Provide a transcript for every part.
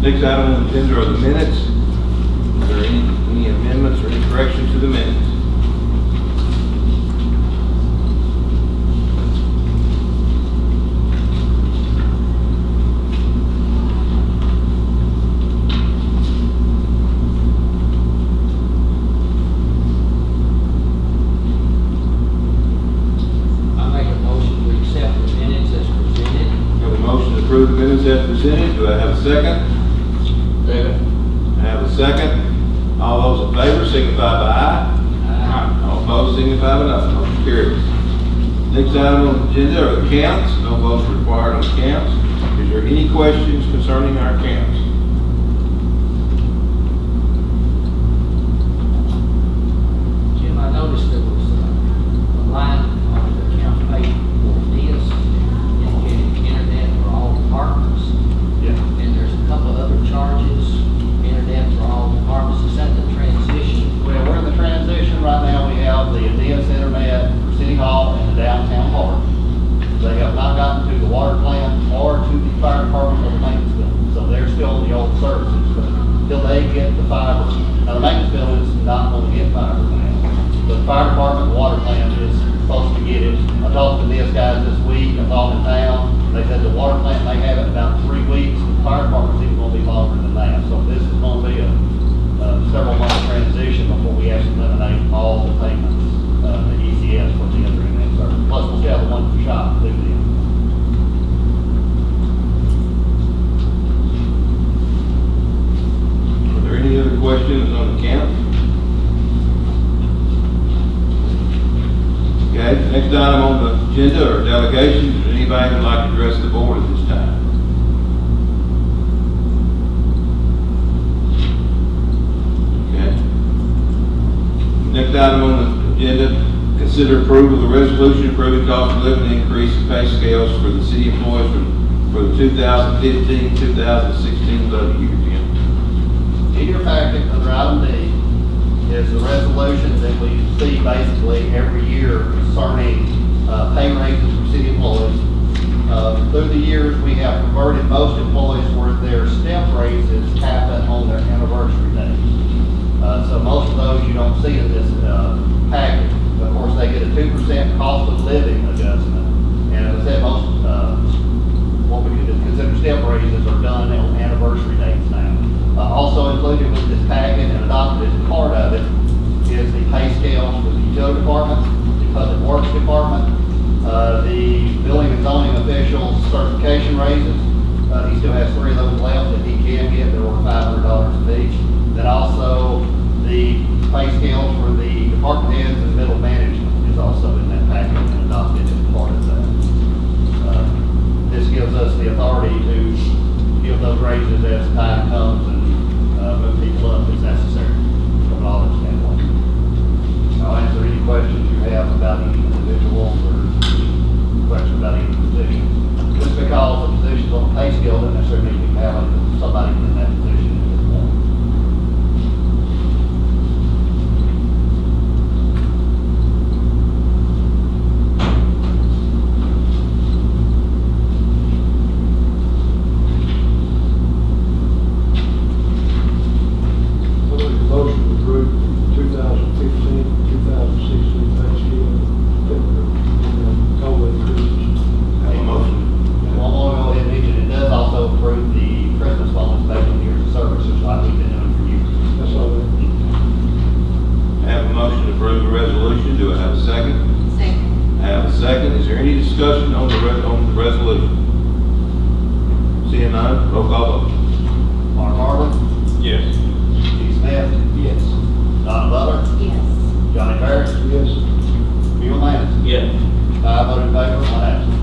Next item on the agenda are the minutes. Is there any amendments or any corrections to the minutes? Approve the minutes as presented. Do I have a second? Second. I have a second. All those in favor signify by aye. Aye. All opposed signify by no. Motion carries. Next item on the agenda are the counts. No votes required on counts. Is there any questions concerning our counts? Jim, I noticed there was a line on the account page for this, indicating internet for all departments. Yeah. And there's a couple of other charges, internet for all departments. Is that the transition? Well, we're in the transition right now. We have the Adidas Internet for City Hall and the downtown park. They have not gotten to the water plant or to the fire department or the maintenance building. So they're still in the old services, but until they get the fiber. Now, the maintenance building is not going to get fiber now. But the fire department, the water plant is supposed to get it. I talked to these guys this week. I saw them in town. They said the water plant may have it in about 3 weeks. The fire department's even going to be longer than that. So this is going to be a several month transition before we actually eliminate all the payments, the ECS for the other internet service. Plus, we'll still have the one for shop to do them. Are there any other questions on the count? Okay, next item on the agenda are delegations. Does anybody would like to address the board at this time? Okay. Next item on the agenda, consider approval of the resolution approving cost of living increase in pay scales for the city employees for the 2015-2016 budget year, Jim. In your packet, under item D, is the resolution that we see basically every year concerning pay raises for city employees. Through the years, we have converted most employees where their step raises happen on their anniversary days. So most of those you don't see in this package. Of course, they get a 2% cost of living adjustment. And as I said, most, what we consider step raises are done on anniversary dates now. Also included with this packet and adopted as part of it is the pay scales for the utility department, the public works department, the building and zoning officials certification raises. He still has 3 of those left that he can get. They're over $500 each. Then also the pay scales for the department heads and middle management is also in that packet and adopted as part of that. This gives us the authority to give those raises as time comes and move people up as necessary from an audit standpoint. I'll answer any questions you have about any individual or questions about any position. Just because the position's on the pay scale doesn't necessarily mean we have somebody in that position at this point. Motion to approve 2015, 2016 pay scale, COLA increases. Have a motion. One more, go ahead and mention, it does also approve the Christmas bonus based on years of service, just like we've been doing for years. That's all that. I have a motion to approve the resolution. Do I have a second? Second. I have a second. Is there any discussion on the resolution? Seeing none, roll call vote. Mark Harlan, Yes. Steve Smith, Yes. Donna Butler, Yes. Johnny Harris, Yes. Bill Mance. Yes. 5 voted in favor, 1 absent.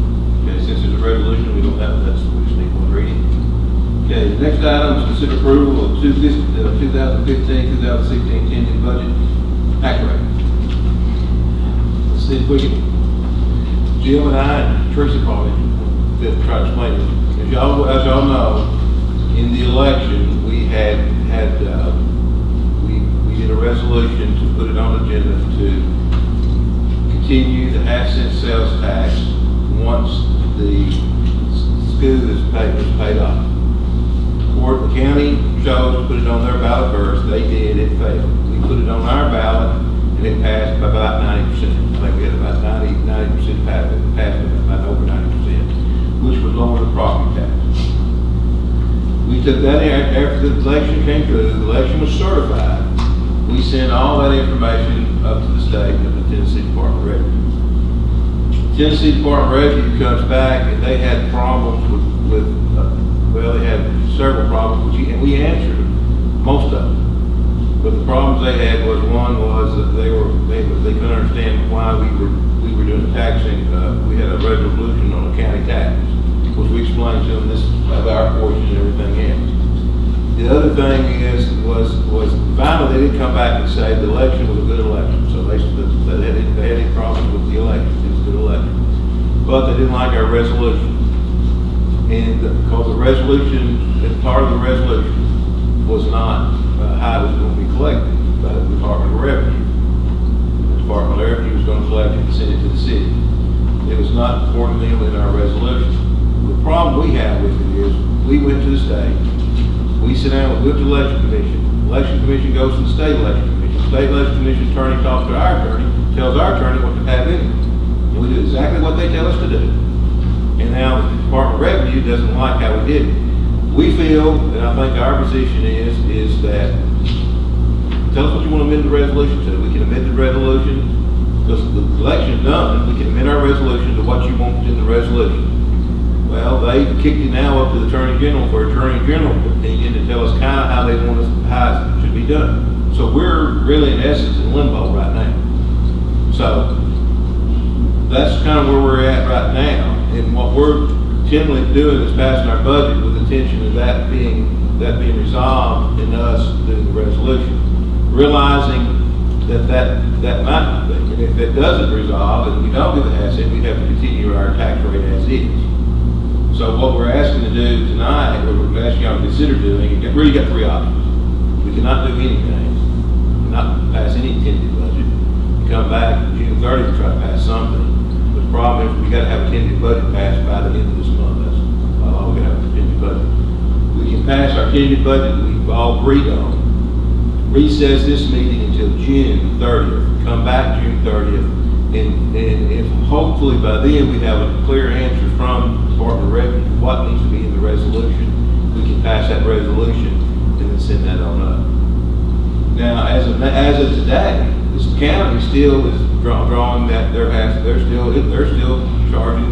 Okay, since it's a resolution, we don't have, that's, we just need one reading. Okay, the next item is consider approval of 2015-2016 tentative budget accurate. Let's see if we can, Jim and I and Teresa probably try to explain it. As y'all know, in the election, we did a resolution to put it on the agenda to continue the half-cent sales tax once the school was paid off. The county chose to put it on their ballot first. They did, it failed. We put it on our ballot, and it passed by about 90%. I think we had about 90% passed about over 90%, which would lower the property tax. We took that in after the election came through, the election was certified. We sent all that information up to the state and to the Tennessee Department of Revenue. Tennessee Department of Revenue comes back and they had problems well, they had several problems, and we answered most of them. But the problems they had was, one was that they couldn't understand why we were doing the taxing. We had a resolution on the county tax, which we explained to them this of our portion and everything else. The other thing was finally they did come back and say the election was a good election. So they had any problems with the election. It was a good election. But they didn't like our resolution. And because the resolution, part of the resolution was not how it was going to be collected by the Department of Revenue. The Department of Revenue was going to collect it and send it to the city. It was not accordingly in our resolution. The problem we have with it is, we went to the state, we sit down, we went to the election commission. Election commission goes to the state election commission. State election commission attorney talks to our attorney, tells our attorney what to have in it. And we do exactly what they tell us to do. And now the Department of Revenue doesn't like how we did it. We feel, and I think our position is that, tell us what you want to amend the resolution to. We can amend the resolution, because the election is done, we can amend our resolution to what you want in the resolution. Well, they kicked it now up to the Attorney General for Attorney General opinion to tell us kind of how they want us, how it should be done. So we're really in essence in limbo right now. So that's kind of where we're at right now. And what we're generally doing is passing our budget with the intention of that being resolved in us doing the resolution. Realizing that might not be. And if it doesn't resolve and we don't do the asset, we'd have to continue our tax rate as is. So what we're asking to do tonight, or we're asking y'all to consider doing, you've really got three options. We cannot do anything, not pass any tentative budget. We come back June 30th to try to pass something. But the problem is we got to have a tentative budget passed by the end of this month. That's all we have, a tentative budget. We can pass our tentative budget that we've all agreed on, recess this meeting until June 30th, come back June 30th, and if hopefully by then we have a clear answer from the Department of Revenue what needs to be in the resolution, we can pass that resolution and then send that on up. Now, as of today, this county still is drawing that they're still charging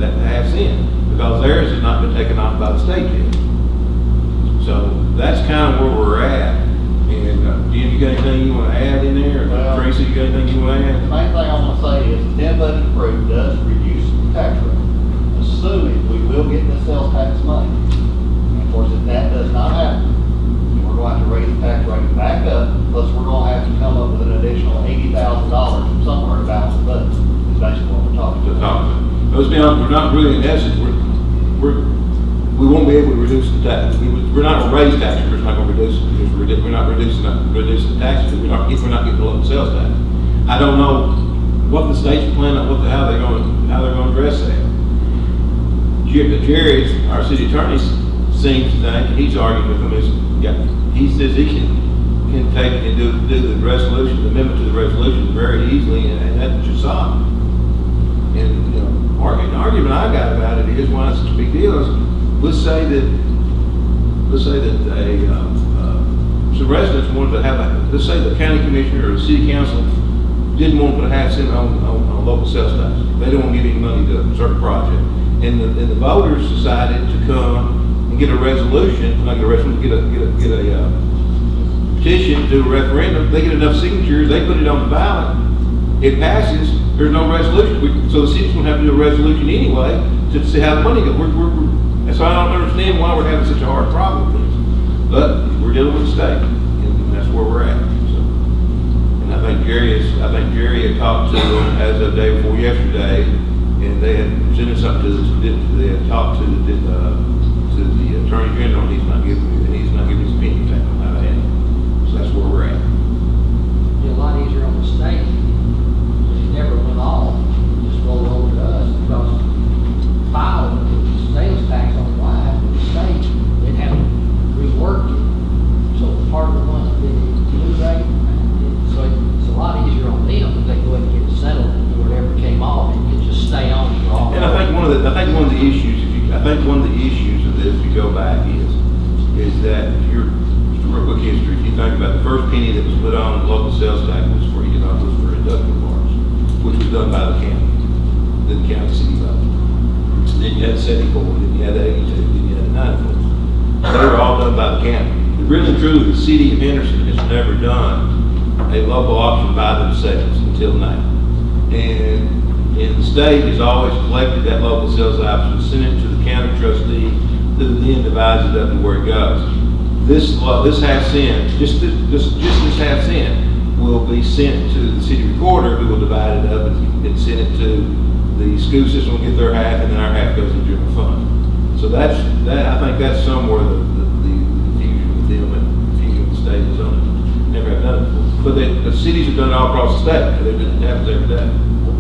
that half-cent because theirs has not been taken off by the state yet. So that's kind of where we're at. And Jim, you got anything you want to add in there? Well, Tracy, you got anything you want to The add? main thing I want to say is the 10 budget approved does reduce the tax rate, assuming we will get the sales tax money. And of course, if that does not happen, we're going to have to raise the tax rate back up, plus we're going to have to come up with an additional $80,000 from somewhere to balance the budget, is basically what we're talking about. Let's be honest, we're not really, in essence, we won't be able to reduce the tax. We're not going to raise taxes, we're not going to reduce it, because we're not reducing the taxes, we're not getting the local sales tax. I don't know what the state's planning on, how they're going to address that. Jerry's, our city attorney, seems to think, and he's arguing with them, he says he can take and do the resolution, the amendment to the resolution very easily, and that should solve it. And the argument I got about it is, why it's such a big deal is, let's say that some residents wanted to have let's say the county commissioner or the city council didn't want to put a half cent on local sales tax. They don't want to give any money to a certain project. And the voters decided to come and get a resolution, not get a resolution, get a petition, do a referendum. They get enough signatures, they put it on the ballot, it passes, there's no resolution. So the city's going to have to do a resolution anyway to see how the money goes. And so I don't understand why we're having such a hard problem with this. But we're dealing with the state, and that's where we're at. So, and I think Jerry had talked to them as of the day before yesterday, and they had presented something they had talked to the Attorney General, and he's not giving his opinion on how to handle it. So that's where we're at. It'd be a lot easier on the state, if it never went off, just roll over to us, because filing the sales tax on line with the state, they'd have to rework it They were all done by the county. Really and truly, the city of Henderson has never done a local auction by themselves until now. And the state has always collected that local sales option, sent it to the county trustee, who then divides it up to where it goes. This half cent, just this half cent, will be sent to the city recorder, who will divide it up and send it to the school system, will get their half, and then our half goes into general fund. So I think that's somewhere the confusion with them and confusion with the state is on it. Never have done it before. But the cities have done it all across the state, because it happens every day.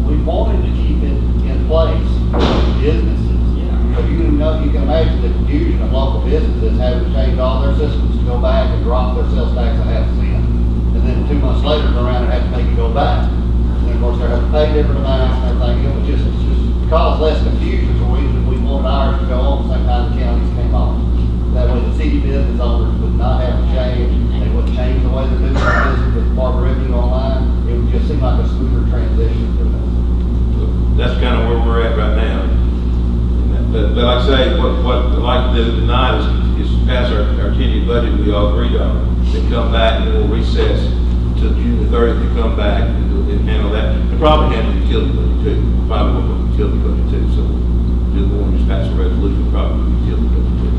We wanted to keep it in place for businesses. Yeah. But you can imagine the confusion of local businesses having to change all their systems to go back and drop their sales tax a half cent. And then 2 months later, turn around and have to make it go back. And then of course, they're having to pay different amounts and everything. It was just caused less confusion for reasons we wanted ours to go on the same time the counties came on. That way the city business owners would not have to change. They wouldn't change the way they're doing their business with Department of Revenue online. It would just seem like a smoother transition for them. That's kind of where we're at right now. But like I say, what I'd like to do tonight is pass our 10-year budget we all agreed on, then come back and then we'll recess till June the 30th to come back and handle that. And probably handle the utility budget too. Probably will the utility budget too. So do more than just pass a resolution, probably the utility budget too.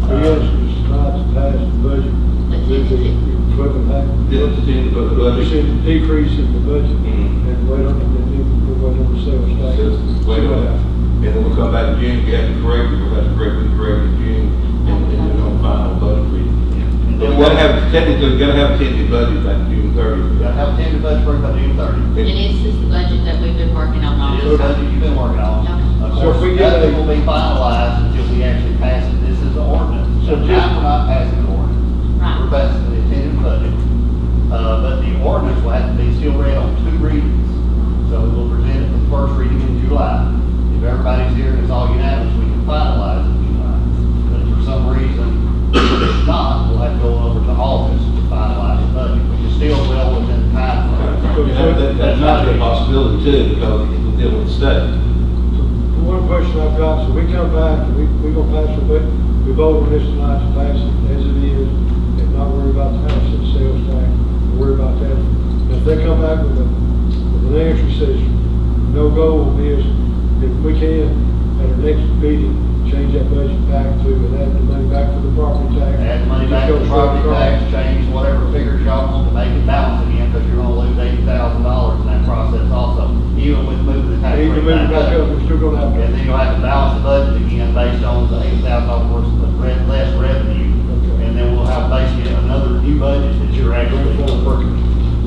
So yes, it's not to pass the budget, with the equipment back. Yeah, it's the We budget. said decrease in the budget, Mhm. and wait on, and then we'll wait on the sales tax. Wait on that. And then we'll come back in June, we have to correct it, we'll have to correct it in June, and then on final budget reading. And We then gotta have, technically, we gotta have a 10-year budget by June 30th. You gotta have a tentative budget for by June 30th. And this is the budget that we've been working on all It is this the budget time. you've been working on. Okay. Of So course, if we get nothing a- will be finalized until we actually pass it. This is the ordinance. So So just- now we're not passing the ordinance. Right. We're passing the tentative budget. But the ordinance will have to be still read on 2 readings. So we'll present it for the first reading in July. If everybody's here and it's all unanimous, we can finalize it in July. But if for some reason it's not, we'll have to go over to August to finalize the budget, which is still well within the time frame. That's not a possibility too, because it will deal with the state. The one question I've got, so we come back, and we gonna pass the budget, we vote on this tonight to pass it as it is, and not worry about the house and sales tax, worry about that. And if they come back with an answer that says, no go on this, if we can, at our next meeting, change that budget back to, and add the money back to the property tax. Add the money back to the property tax, change whatever figures y'all want to make it balance again, because you're gonna lose $80,000 in that process also, even with moving the tax Even rate moving back back up, up. we're still gonna have And then you'll have to balance the budget again based on the $80,000 worth of less revenue. Okay. And then we'll have basically another new budget that you're actually working.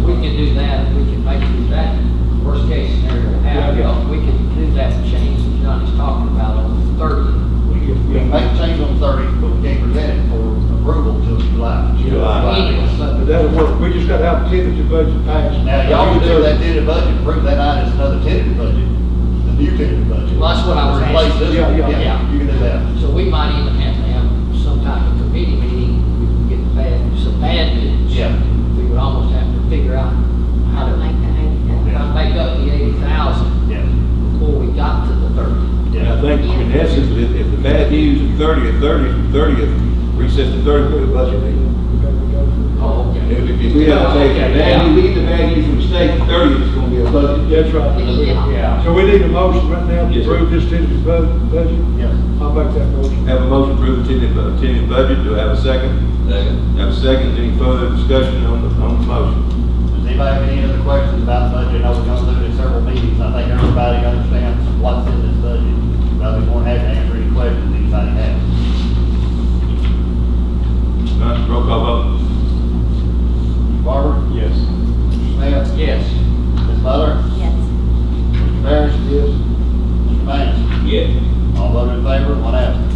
We can do that, we can make do that, worst case scenario, we can do that change that Johnny's talking about on the 30th. We can make a change on 30, but we can't present it for approval till July. Anyway, But that'll work, we just gotta have a tentative budget passed. Now, y'all can do that tentative budget, approve that night as another tentative budget, the new tentative budget. Well, that's what I was Replace asking. this one. Yeah. You can do that. So we might even have to have some type of committee meeting, we can get some bad news. Yeah. We would almost have to figure out How to make that how to make up the 80,000 Yeah. before we got to the 30th. And I think in essence, if the bad news is 30th, recess to 30th for the budget meeting. Oh, okay. If we have to take the bad news, we get the bad news from the state, the 30th is gonna be a budget. That's right. Yeah. So we need a motion right now to Yes, sir. approve this tentative budget. Yes. I'll make that motion. Have a motion to approve the tentative budget, do I have a second? Second. Have a second, any further discussion on the motion? Does anybody have any other questions about the budget? I know we're going to do it in several meetings. I think everybody understands what's in this budget. But I'll be more than happy to answer any questions anybody has. Roll call vote. Barber? Yes. Mr. Smith? Yes. Ms. Butler? Yes. Mr. Parrish? Yes. Mr. Manis? Yes. All voted in favor, one absent.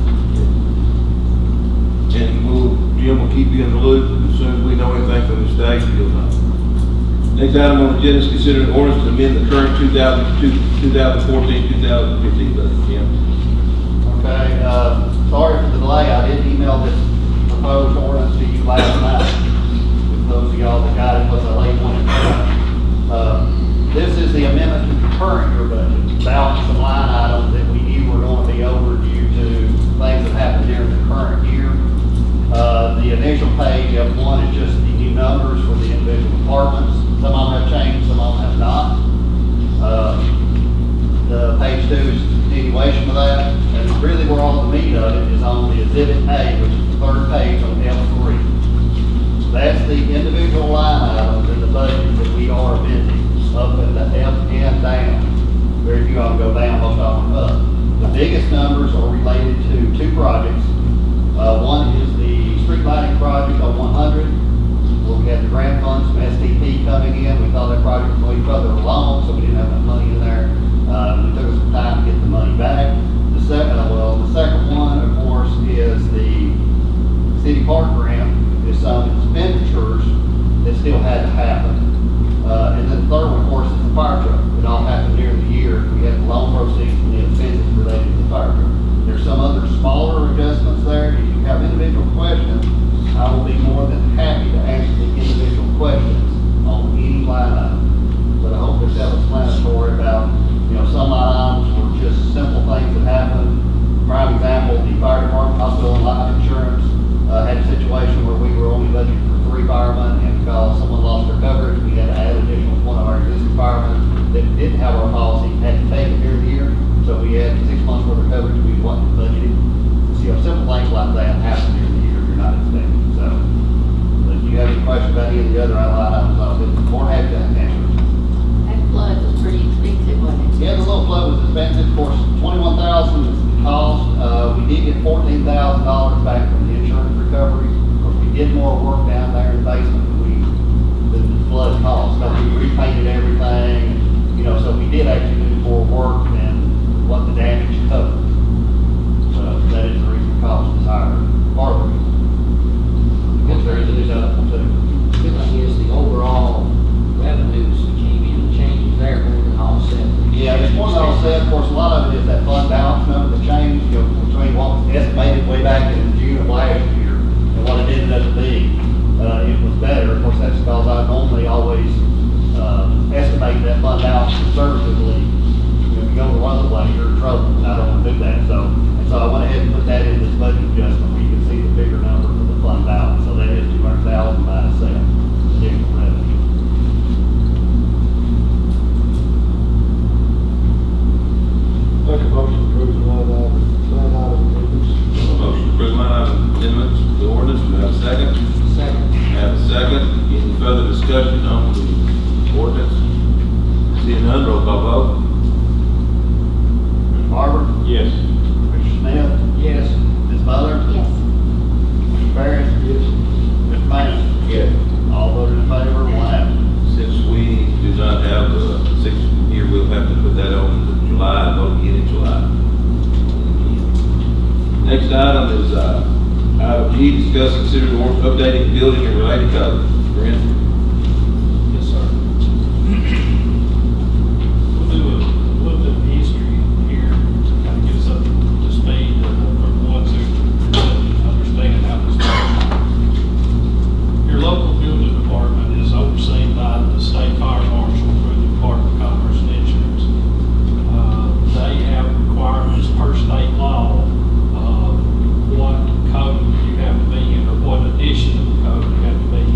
And Jim will keep you in the loop, as soon as we know anything from the state, you'll know. Next item on the agenda is consider an ordinance to amend the current 2014, 2015 budget, Jim. Okay, sorry for the delay. I did email this proposed ordinance to you last night. With those of y'all that got it, was a late one. This is the amendment to the current year budget, about some line items that we knew were going to be overdue to things that happened during the current F1 is just the new numbers for the individual departments. Some of them have changed, some of them have not. The page 2 is a continuation of that, and really where all the meat of it is on the Exhibit A, which is the third page on F3. That's the individual line items in the budget that we are amending, up and up and down. Very few of them go down, most of them up. The biggest numbers are related to two projects. One is the street lighting project on 100, where we had the grant funds from STP coming in. We thought that project was going further along, so we didn't have enough money in there. It took us some time to get the money back. The second one, of course, is the city park grant. Is some expenditures that still had to happen. And then the third one, of course, is the fire truck. It all happened during the year. We had the loan proceeds and the expenses related to the fire truck. There's some other smaller adjustments there. If you have individual questions, I will be more than happy to answer the individual questions on any line item. But I hope it's self-explanatory about, some line items were just simple things that happened. Prime example, the fire department, hospital and life insurance, had a situation where we were only budgeted for 3 firemen, and because someone lost their coverage, we had to add additional one of our existing firemen that didn't have our policy, had to take it during the year. So we had 6 months worth of coverage we wasn't budgeted. Simple things like that happen during the year you're not expecting. So, if you have any questions about any of the other line items, I'll be more than happy to answer. That flood was pretty expensive, wasn't it? Yeah, the little flood was expensive. Of course, $21,000 is the cost. We did get $14,000 back from the insurance recovery. Of course, we did more work down there in the basement than the flood cost. So we repainted everything, so we did actually do more work than what the damage covered. So that is the reason the cost is higher. Part of the reason. Because there is a deductible too. Good thing is the overall revenues that came in, the changes there more than offset. Yeah, it's more than offset. Of course, a lot of it is that fund balance number that changed, between what was estimated way back in June of last year and what it ended up to be. It was better. Of course, that's because I normally always estimate that fund balance conservatively. If you go the other way, you're in trouble, and I don't want to do that. So I went ahead and put that in this budget adjustment where you can see the bigger number for the fund balance. So that is 200,000 minus that additional revenue. Make a motion to approve the line item amendments. Motion to approve line item amendments, the ordinance, do we have a second? Second. Have a second. Any further discussion on the ordinance? Seeing none, roll call vote. Barber? Yes. Mr. Smith? Yes. Ms. Butler? Yes. Mr. Ferris? Yes. Mr. Manning? Yes. All voted in favor, one absent. Since we do not have a 6th year, we'll have to put that on to July, and vote again in July. Next item is, item G, discuss, consider the order updating building and related codes. Brent? Yes, sir. We'll do a little bit of history here, to kind of get us up to speed of ones who understand how this works. Your local building department is overseen by the state fire marshal through the Department of Commerce and Insurance. They have requirements per state law of what code you have to be in, or what edition of the code you have to be in.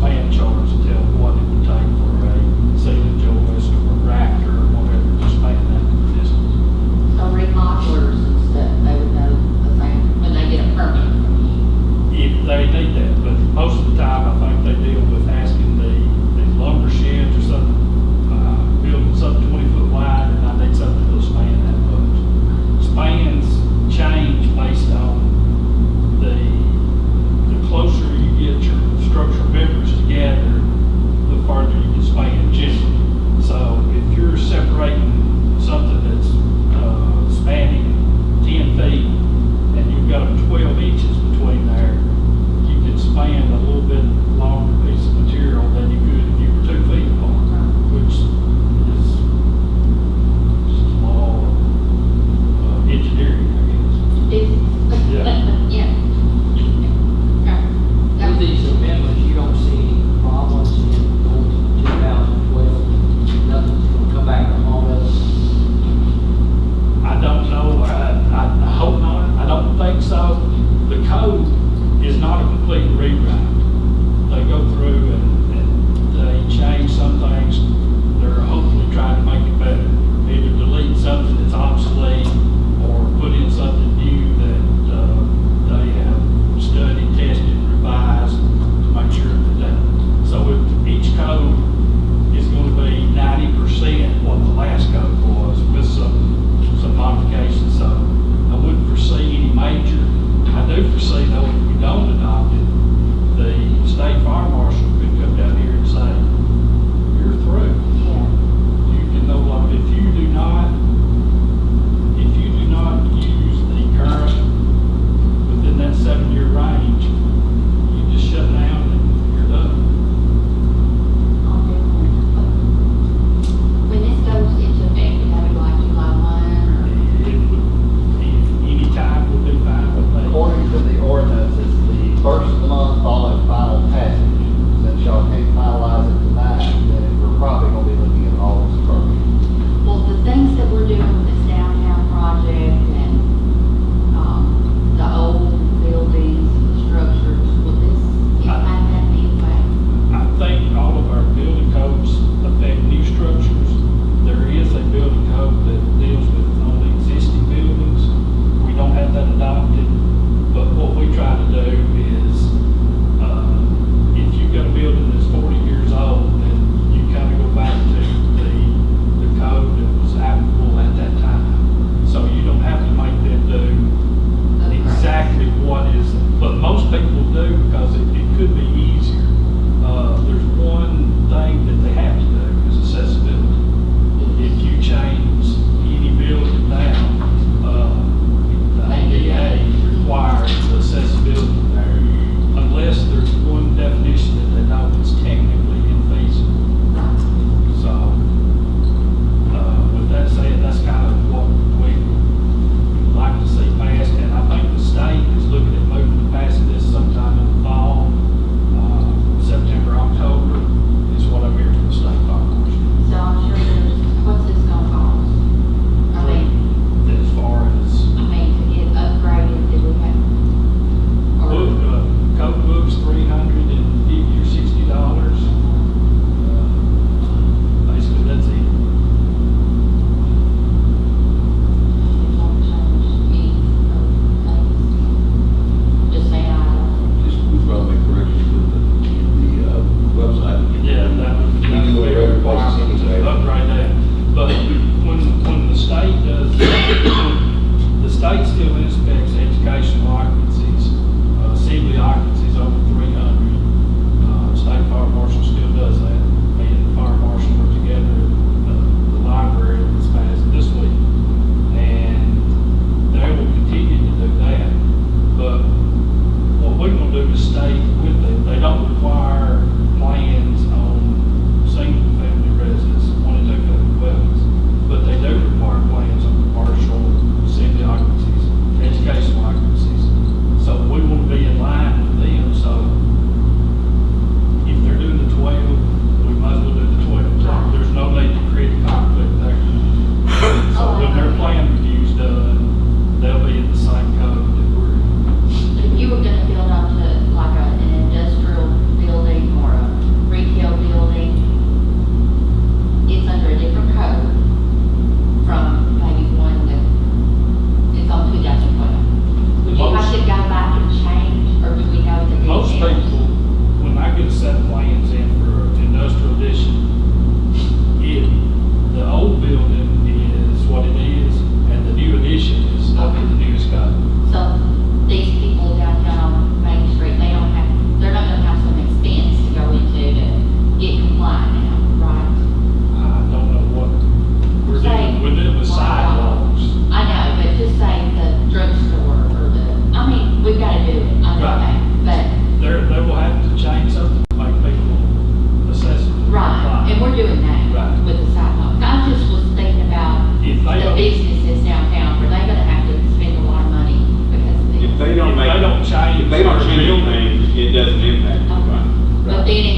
span charts to tell what it would take for a ceiling joist or a rafter or whatever to span that distance. So remodelers and stuff, they would know the same, when they get a permit from you. If they need that, but most of the time, I think they deal with asking the lumber sheds or something, building something 20 foot wide, and I need something that'll span that much. Spans change based on the closer you get your structural members together,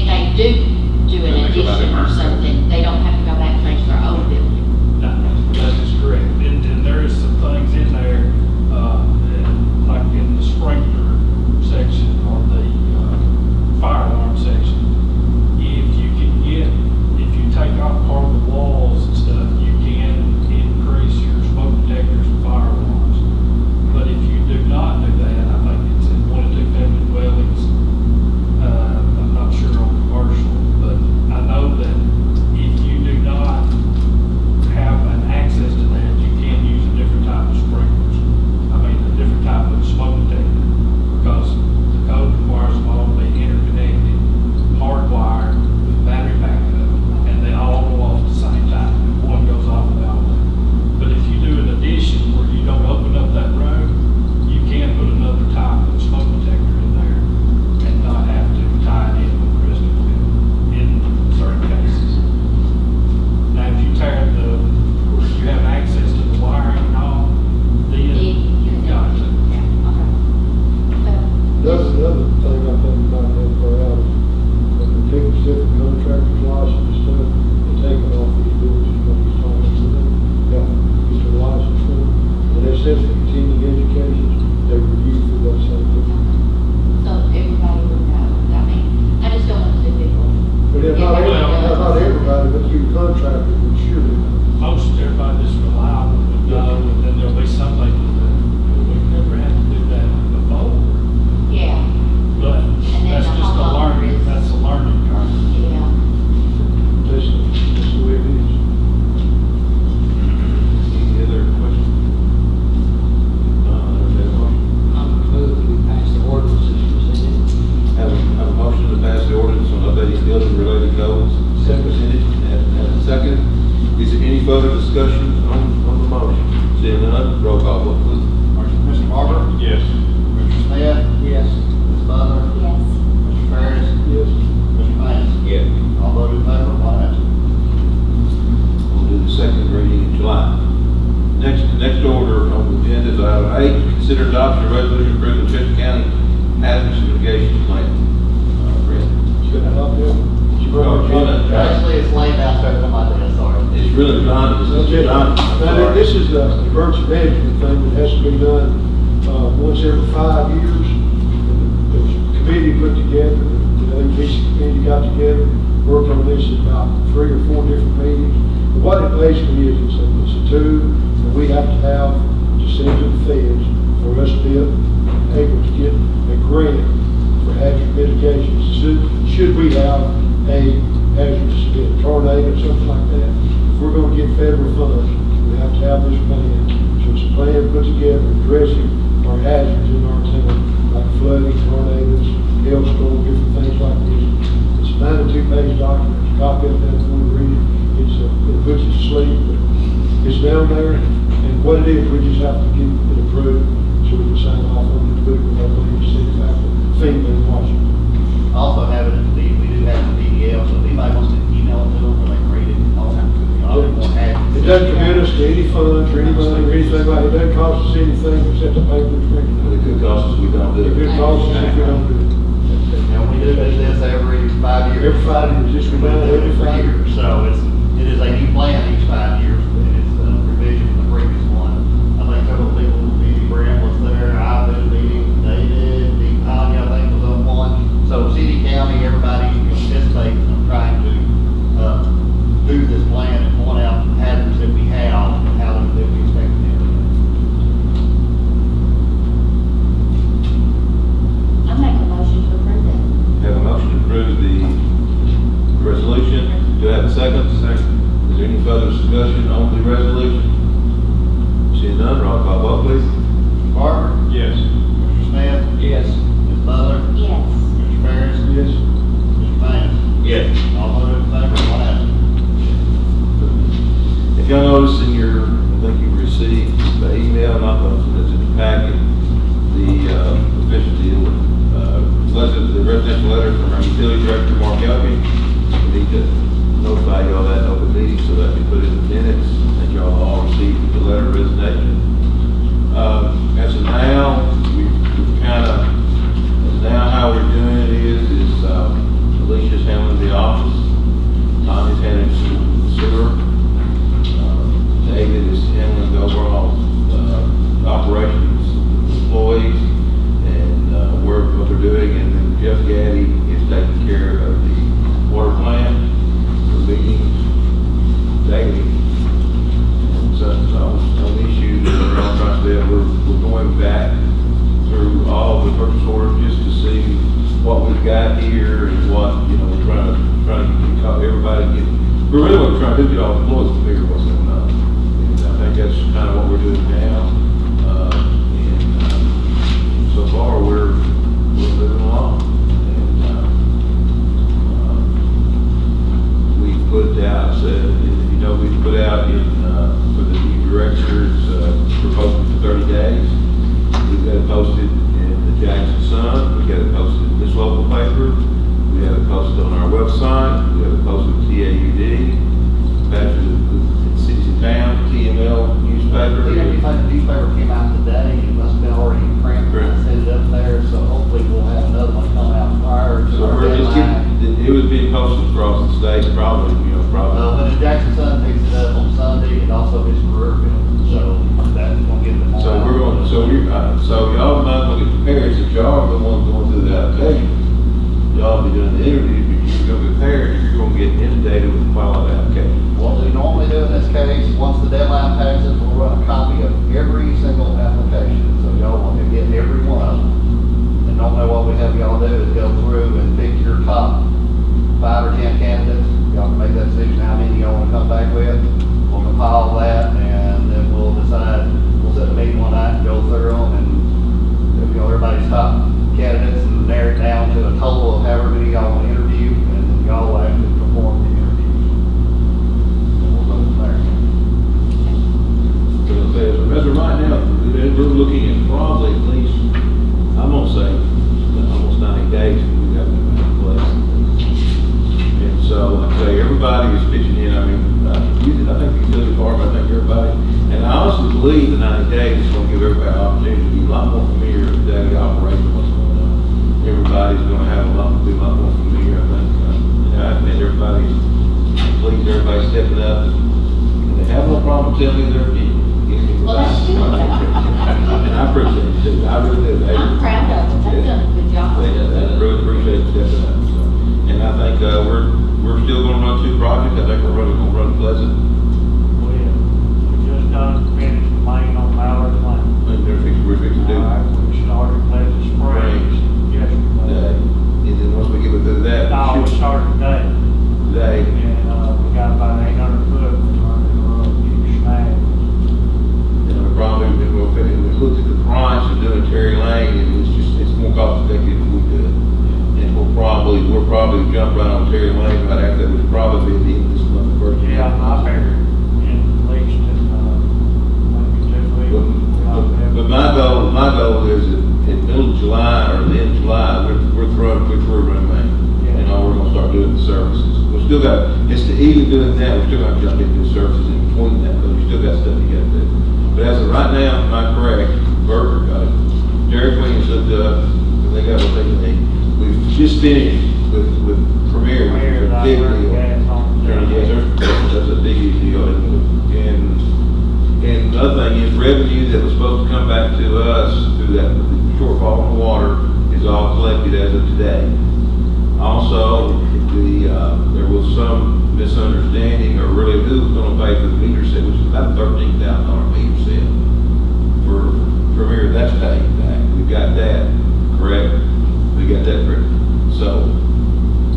they do an Then they go back addition and or burn it. something, they don't have to go back and change their old building. That is correct. And there is some things in there, like in the sprinkler section or the fire alarm section. If you take off part of the walls and stuff, you can increase your smoke detectors and fire alarms. But if you do not do that, I think it's in 1 and 2 family dwellings. I'm not sure on commercial, but I know that if you do not have an access to that, you can use a different type of sprinklers. I mean, a different type of smoke detector, because the code requires them all to be interconnected, hardwired, with battery backup, and they all go off at the same time. One goes off without one. But if you do an addition where you don't open up that road, you can put another type of smoke detector in there and not have to tie it in with the rest of the building in certain cases. Now, if you tear where you have access to the wiring and all, then you've got to. Another thing I think about that for out is that the people sit in contractors license and stuff, they take it off these buildings, what he's talking about. Yeah, get their license for them. When they set for continuing education, they review for that same thing. So everybody would know, I mean, I just don't want to see people. But if not, not everybody, but your contractor would surely know. Most everybody that's reliable would know, and then there'll be some people that, we've never had to do that before. Yeah, But then that's the just a homeowner learning, is- that's a learning curve. yeah. That's the way it is. Any other questions? There's a motion. I'm moved, we pass the ordinance as presented. Have a motion to pass the ordinance on updating building-related codes, presented, and a second. Is there any further discussion on the motion? Seeing none, roll call vote, please. Mr. Barber? Yes. Mr. Smith? Yes. Ms. Butler? Yes. Mr. Ferris? Yes. Mr. Payne? Yes. All voted in favor, one absent. We'll do the second reading in July. Next order on the agenda is item 8, consider adoption of resolution approving Chester County hazardous mitigation plan. Brent. Should I help you? Oh, Jenna. Actually, it's laying downstairs on my desk, sorry. It's really John, this is John. Now, this is a emergency management thing that has to be done, once every 5 years. There's a committee put together, the each committee got together, worked on this at about 3 or 4 different meetings. But what it basically is, it's a tool that we have to have to send to the feds for us to be able to get a grant for hazard mitigation. Should we have a hazardous event, tornado, something like that, if we're gonna get federal funds, we have to have this plan. So it's a plan put together addressing our hazards in our town, like flooding, tornadoes, hailstorm, different things like this. It's a 92-page document, it's a copy of that if you want to read it. It puts it to sleep, but it's down there, and what it is, we just have to get it approved, so we can sign off on it, put it with our money, send it back to FEMA in Washington. Also have it, we do have the PDF, so if anybody wants to email it to them, or they can read it, all that. It doesn't commit us to any funds or any money or anything like, it doesn't cost us anything except the paper and print. But it could cost us if we don't do It it. could cost us if we don't do it. And we do this every 5 years. Every 5 years, this We we do do it every 5 years. So it is a new plan each 5 years, and it's a revision from the previous one. I think several people, Dee Brand was there, I've been meeting, David, Dee Tanya, I think was on one. So city, county, everybody participates in trying to, do this plan and point out hazards that we have and how that we expect to do. I make a motion to approve that. Have a motion to approve the resolution. Do I have a second? Second. Is there any further discussion on the resolution? Seeing none, roll call vote, please. Barber? Yes. Mr. Smith? Yes. Ms. Butler? Yes. Mr. Ferris? Yes. Mr. Payne? Yes. All voted in favor, one absent. If y'all notice in your, I think you received the email, not those, that's in the packet, the official deal with, the residential letter from our utility director, Mark Elby. We need to notify y'all that in open meeting so that we put it in the minutes, and y'all all received the letter of resignation. As of now, we've kind of, now how we're doing it is, Alicia's handling the office, Tommy's handling the sewer, David is handling the overall, operations, employees, and what they're doing, and then Jeff Gaddy is taking care of the water plant, the meetings daily. And so, on issues that are all trying to do, we're going back through all the purchase orders just to see what we've got here and what, you know, we're trying to get everybody get, we're really what we're trying to do, get all the employees to figure what's going on. And I think that's kind of what we're doing now. So far, we're moving along. And we put out, you know, we put out in, for the new directors, proposal for 30 days. We've got it posted in the Jackson Sun, we got it posted in this local paper, we have it posted on our website, we have it posted in TAUD, back to the cities and towns, TML newspaper. You know, if the newspaper came out today, it must have been already in print, Correct. sent it up there, so hopefully we'll have another one come out prior to So our we're just deadline. getting, it was being posted across the state, probably, you know, probably. When the Jackson Sun picks it up on Sunday, it also hits Careerville, so that's gonna get them all So out. we're going, so y'all might want to get prepared, since y'all are the ones going through the application. Y'all be doing the interview, but you're going to be prepared, if you're going to get inundated with quality applications. What we normally do in this case, once the deadline passes, we'll run a copy of every single application, so y'all want to get every one of them. And normally what we have y'all do is go through and pick your top 5 or 10 candidates. Y'all can make that decision how many y'all want to come back with. We'll compile that, and then we'll decide, we'll set a meeting one night and go through them, and, you know, everybody's top candidates, and narrow it down to a total of however many y'all want to interview, and then y'all will actually perform the interviews. And we'll go from there. So as of right now, we're looking at probably at least, I'm gonna say, almost 90 days, we got them in place. And so, like I say, everybody is pitching in, I mean, I think the utility department, I think everybody, and I honestly believe the 90 days is gonna give everybody an opportunity to be a lot more familiar with the daily operation of what's going on. Everybody's gonna have be a lot more familiar, I think, I think everybody's pleased, everybody's stepping up, and they have no problem telling me they're getting Well, that's good. and I appreciate it too, I really do. I'm proud of them, they've done a good job. I really appreciate it stepping up, so. And I think, we're still gonna run 2 projects, I think we're gonna run Pleasant, We just done finished the main on Mallard Lane. and we're fixing to do. All right, we started Pleasant Springs yesterday. And then once we get through that, No, we started today, today, and, we got about 800 foot running, huge snag. and we probably, we'll finish, we looked at the price of doing Terry Lane, and it's more cost effective than we could. And we'll probably jump right on Terry Lane right after that, which probably be the end of this month, first. Yeah, I figured in at least in, maybe 2 weeks. we'll have- But my goal is that in middle of July or the end of July, we're through running main. Yeah. And all we're gonna start doing the services. We still got, it's to even doing that, we still got to jump into the services in between that, but we still got stuff you gotta do. But as of right now, am I correct? Burger got it. Dairy Queen said, they got what they need. We've just finished with Premier, which is Premier, a I big heard deal. gas on. That's a big deal. And the other thing is revenue that was supposed to come back to us through that shortfall in the water is all collected as of today. Also, there was some misunderstanding, or really who was gonna pay for the meter set, which is about $13,000 meter set for Premier, that's paid back. We got that, correct? We got that correct. So,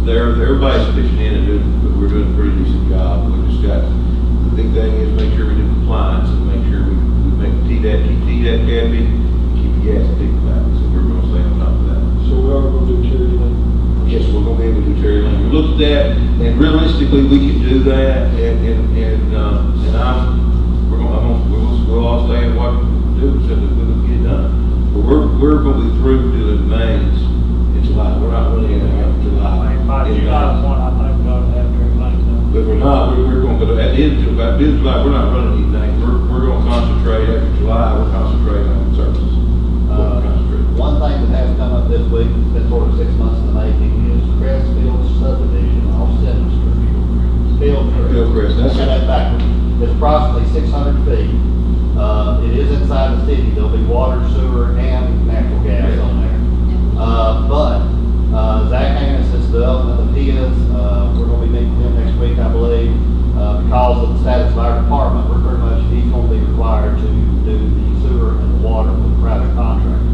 everybody's pitching in and we're doing a pretty decent job. We just got, the big thing is make sure we do compliance and make sure we make TDAP, keep TDAP happy, keep the gas people happy. So we're gonna stay on top of that. So we are gonna do Terry Lane. Yes, we're gonna be able to do Terry Lane. We looked at that, and realistically, we can do that, we'll all stay and watch what we do, so that we'll get it done. But we're gonna be through doing mains in July. We're not really in July. By In July May. 1, I think we ought to have Terry Lane done. But we're not, we're gonna go at the end of July, we're not running anything. We're gonna concentrate after July, we're concentrating on services. We're gonna concentrate. One thing that has come up this week, that's been sort of 6 months in the making, is Crestfield subdivision off 7th Street. Hillcrest, that's Got that backwards. It's approximately 600 feet. It is inside the city. There'll be water, sewer, and natural gas on there. But Zach Hannis is the development of his. We're gonna be meeting with him next week, I believe. Because of the status of our department, we're pretty much, he's gonna be required to do the sewer and the water with a private contractor.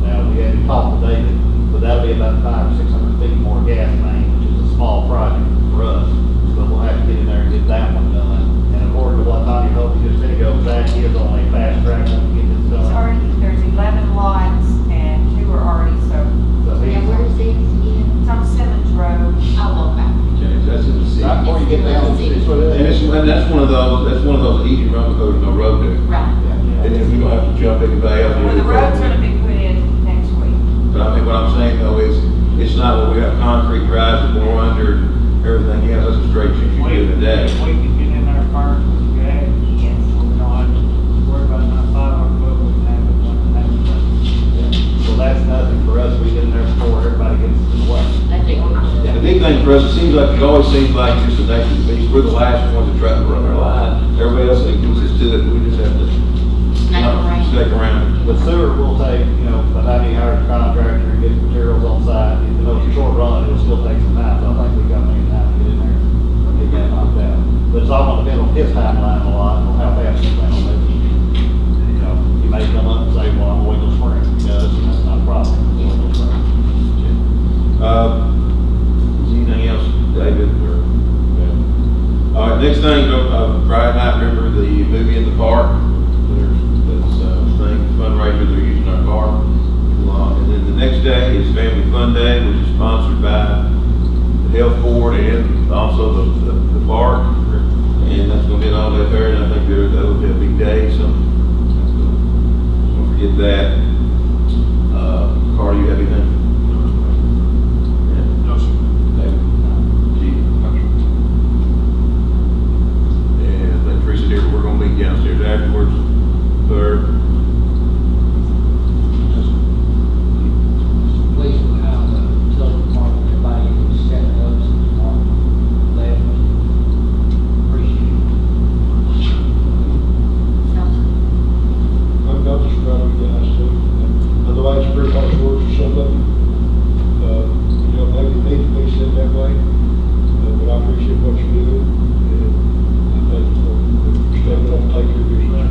Now, we had to talk to David, but that'll be about 500 or 600 feet more gas main, which is a small project for us. But we'll have to get in there and get that one done. And according to what Tommy told me just a minute ago, Zach is on a fast track to get this It's done. already, there's 11 lots and 2 are already sold. So Yeah, he's, where is this again? It's on Simmons Road. I'll look back. Okay, that's in the city. right before you get down, it's what it And is. that's one of those easy run because there's no road there. Right. And then we don't have to jump anybody else. Well, the road's gonna be put in next week. But I mean, what I'm saying though is, it's not what we have concrete drives that go under and everything else, that's a straight shot you do in a day. We can get in there first with the gas. Yes. We don't have to worry about that 500 foot, we can have it when it happens. So that's nothing for us. We get in there before everybody gets in the way. I think we should. The big thing for us, it always seems like just the nature of the beast, we're the last ones to try to run our line. Everybody else that gets us to it, we just have to Snake around. snake around. But sewer will take, by the time you hire a contractor and get materials on site, even though it's a short run, it'll still take some time. So I think we got maybe time to get in there and get that knocked out. But it's all gonna depend on his timeline a lot, on how fast he plan on moving. He may come up and say, well, I'm going to spring. He does, and that's not a problem. We'll wait till spring. Is anything else, David, or? All right, next thing, Friday night, remember the movie in the park? That's fundraiser, they're using our park. And then the next day is Family Fun Day, which is sponsored by the health board and also the park. And that's gonna be all that there, and I think that'll be a big day, so don't forget that. Carl, you have anything? No, sir. David? Chief? And let Teresa here, we're gonna meet downstairs afterwards. Third. Please, how the utility department, everybody is setting up some left. Appreciate I'm just proud of you guys too. I know it's pretty harsh work for some of you. Maybe it needs to be said that way, but I appreciate what you're doing. And I thank you for stepping up and taking your business.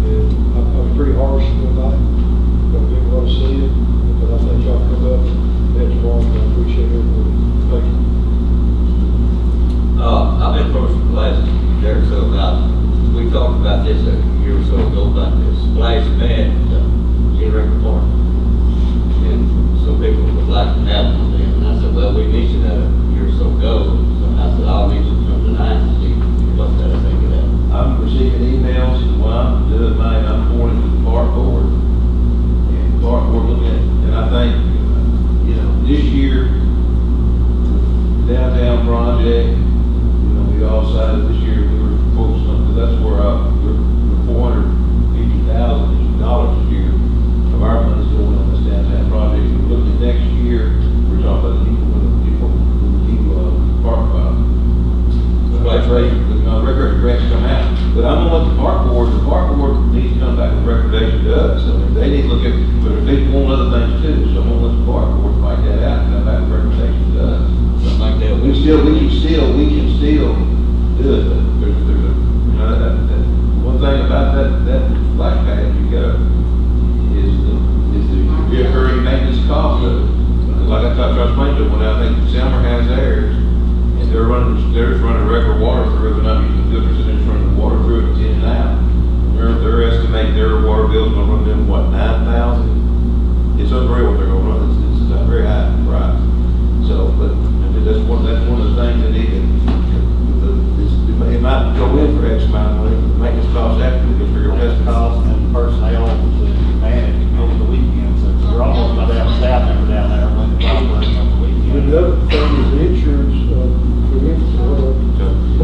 And I was pretty harsh tonight, but we didn't want to see it, but I think y'all come up and tomorrow, and I appreciate everything. Thank you. I've been approached the last year or so about, we talked about this a year or so ago about this splash pad, record park. And some people would like to have one there, and I said, well, we mentioned that a year or so ago, so I said, I'll mention it tonight and see what that I think of that. I'm receiving emails, and what I'm doing, I'm pointing to the park board. And the park board looking at it, and I think, this year, downtown project, we all decided this year we were focused on, because that's where we're $450,000 this year of our money's going on this downtown project. We're looking at next year, we're talking about the people park, record grants come out. But I'm gonna let the park board needs to come back with recommendation to us. So they need to look at, but they want other things too, so I'm gonna let the park board fight that out and come back with recommendations to us. Something like that. We can still do it, but there's that one thing about that splash pad you got is the recurring maintenance cost of it. Like I tried to explain to them, when I think Selmer has theirs, and they're running regular water through it, they're not using filters, they're just running the water through it, it's in and out. They're estimating their water bill's gonna run them, what, $9,000? It's unreal what they're gonna run, it's a very high price. So, but that's one of the things they need to, it might go in for X amount of money, but the maintenance costs after, we can figure out Test that cost. costs and personnel to manage over the weekend, so we're almost about to have a staff member down there when it's operating on the And weekend. the other thing is the insurance, for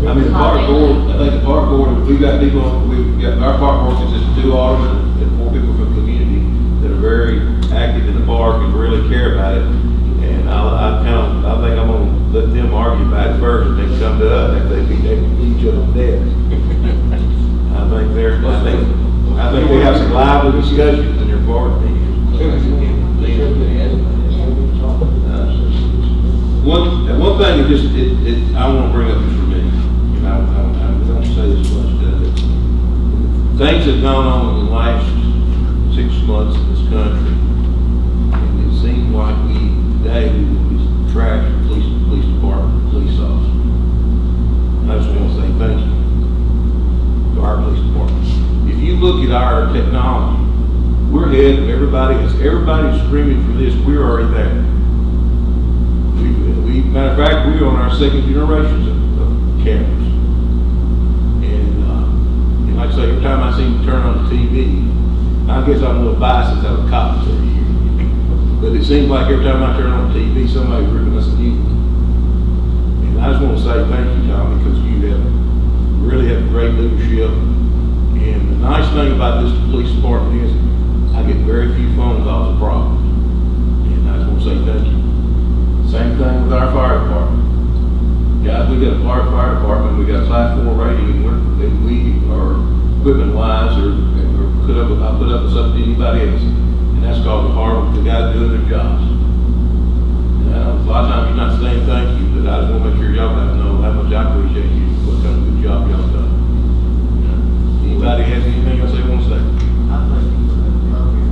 I mean, the park board, I think the park board, we've got our park board consists of 2 aldermen and 4 people from the community. that are very active in the park and really care about it. And I think I'm gonna let them argue about it first, and then come to us, if they beat each other to death. I think we have some lively discussions in your board meetings. One thing that just, I want to bring up just for me, and I don't say this much, that things have gone on in the last 6 months in this country, and it seems like today, we trash the police department, police officers. And I just want to say thank you to our police department. If you look at our technology, we're ahead of everybody. As everybody's screaming for this, we're already there. Matter of fact, we're on our second generations of cameras. And like I say, every time I see them turn on the TV, I guess I'm a little biased since I was a cop for 30 years. But it seems like every time I turn on the TV, somebody's ripping us a new one. And I just want to say thank you, Tom, because you really have great leadership. And the nice thing about this police department is I get very few phone calls of problems. And I just want to say thank you. Same thing with our fire department. Guys, we got a fire department, we got a class 4 rating, and we are equipment wise, I put up with something to anybody else. And that's called the guys doing their jobs. A lot of times you're not saying thank you, but I just want to make sure y'all know how much I appreciate you, what kind of good job y'all done. Anybody has anything else they want to say? I thank you for that program.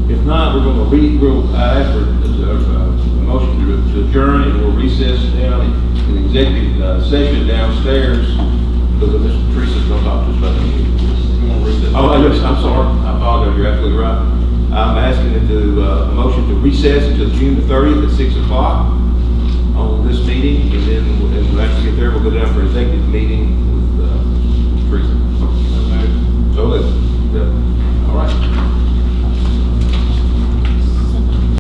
If not, we're going to I ask for a motion to adjourn, and we'll recess down in the executive session downstairs, because Mr. Teresa's going to talk to us about it. Oh, yes, I'm sorry. I apologize. You're absolutely right. I'm asking a motion to recess until June the 30th at 6 o'clock on this meeting, and then when we actually get there, we'll go down for executive meeting